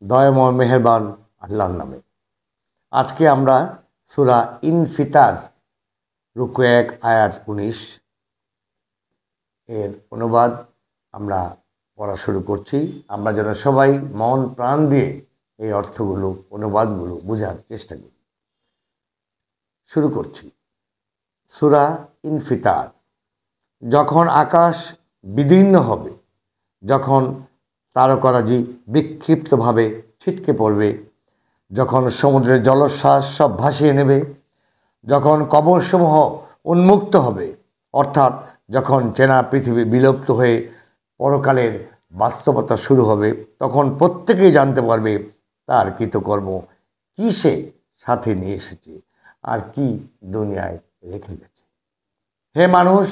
দয়াময় মেহেরবান আল্লাহর নামে। আজকে আমরা সূরা ইনফিতার রুকু 1 আয়াত 19 এর অনুবাদ আমরা পড়া শুরু করছি। আমরা যেন সবাই মন প্রাণ দিয়ে এই অর্থগুলো, অনুবাদগুলো বোঝার চেষ্টা করি। শুরু করছি। সূরা ইনফিতার। যখন আকাশ বিদীর্ণ হবে, যখন তারকারাজি বিক্ষিপ্তভাবে ছিটকে পড়বে, যখন সমুদ্রের জলোচ্ছ্বাস সব ভাসিয়ে নেবে, যখন কবরসমূহ উন্মুক্ত হবে, অর্থাৎ যখন চেনা পৃথিবী বিলুপ্ত হয়ে পরকালের বাস্তবতা শুরু হবে, তখন প্রত্যেকেই জানতে পারবে তার কৃতকর্ম কী সে সাথে নিয়ে এসেছে আর কি দুনিয়ায় রেখে গেছে। হে মানুষ,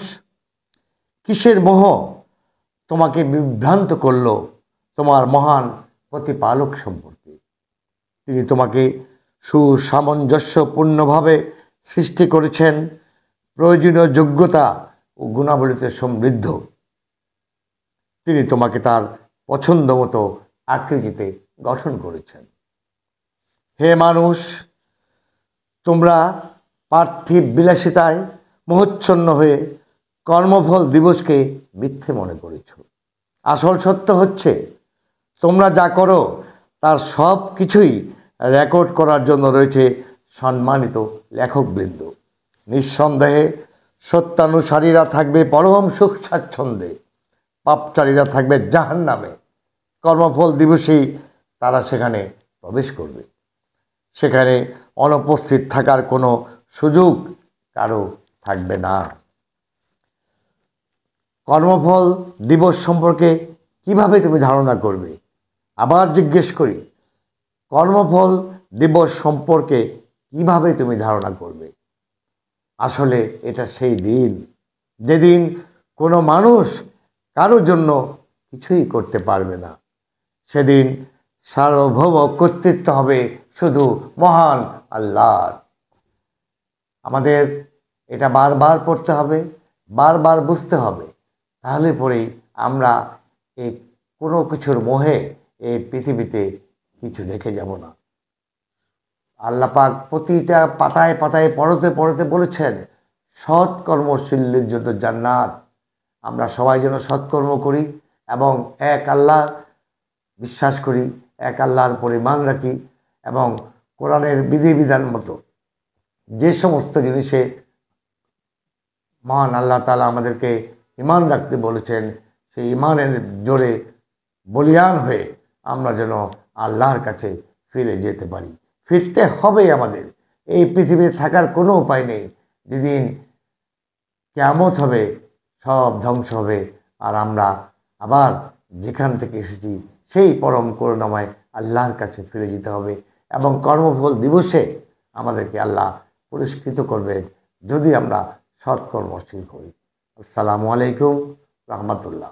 কিসের মোহ তোমাকে বিভ্রান্ত করল তোমার মহান প্রতিপালক সম্পর্কে? তিনি তোমাকে সুসামঞ্জস্যপূর্ণভাবে সৃষ্টি করেছেন, প্রয়োজনীয় যোগ্যতা ও গুণাবলীতে সমৃদ্ধ। তিনি তোমাকে তার পছন্দ মতো আকৃতিতে গঠন করেছেন। হে মানুষ, তোমরা পার্থিব বিলাসিতায় মোহচ্ছন্ন হয়ে কর্মফল দিবসকে মিথ্যে মনে করেছ। আসল সত্য হচ্ছে, তোমরা যা করো তার সব কিছুই রেকর্ড করার জন্য রয়েছে সম্মানিত লেখকবৃন্দ। নিঃসন্দেহে সত্যানুসারীরা থাকবে পরম সুখ স্বাচ্ছন্দ্যে, পাপচারীরা থাকবে জাহান্নামে। কর্মফল দিবসেই তারা সেখানে প্রবেশ করবে। সেখানে অনুপস্থিত থাকার কোনো সুযোগ কারো থাকবে না। কর্মফল দিবস সম্পর্কে কিভাবে তুমি ধারণা করবে? আবার জিজ্ঞেস করি, কর্মফল দিবস সম্পর্কে কিভাবে তুমি ধারণা করবে? আসলে এটা সেই দিন যেদিন কোনো মানুষ কারোর জন্য কিছুই করতে পারবে না। সেদিন সার্বভৌম কর্তৃত্ব হবে শুধু মহান আল্লাহর। আমাদের এটা বারবার পড়তে হবে, বারবার বুঝতে হবে, তাহলে পরেই আমরা এই কোনো কিছুর মোহে এই পৃথিবীতে কিছু রেখে যাব না। আল্লাহ পাক প্রতিটা পাতায় পাতায় পড়তে পড়তে বলেছেন, সৎকর্মশীলদের জন্য জান্নাত। আমরা সবাই যেন সৎকর্ম করি এবং এক আল্লাহ বিশ্বাস করি, এক আল্লাহর উপর ঈমান রাখি এবং কোরআনের বিধিবিধান মতো যে সমস্ত জিনিসে মহান আল্লাহ তাআলা আমাদেরকে ঈমান রাখতে বলেছেন, সেই ঈমানের জোরে বলিয়ান হয়ে আমরা যেন আল্লাহর কাছে ফিরে যেতে পারি। ফিরতে হবে আমাদের। এই পৃথিবীতে থাকার কোনো উপায় নেই। যেদিন কিয়ামত হবে, সব ধ্বংস হবে, আর আমরা আবার যেখান থেকে এসেছি সেই পরম করুণাময় আল্লাহর কাছে ফিরে যেতে হবে এবং কর্মফল দিবসে আমাদেরকে আল্লাহ পুরস্কৃত করবেন যদি আমরা সৎকর্মশীল হই। আসসালামু আলাইকুম রহমতুল্লাহ।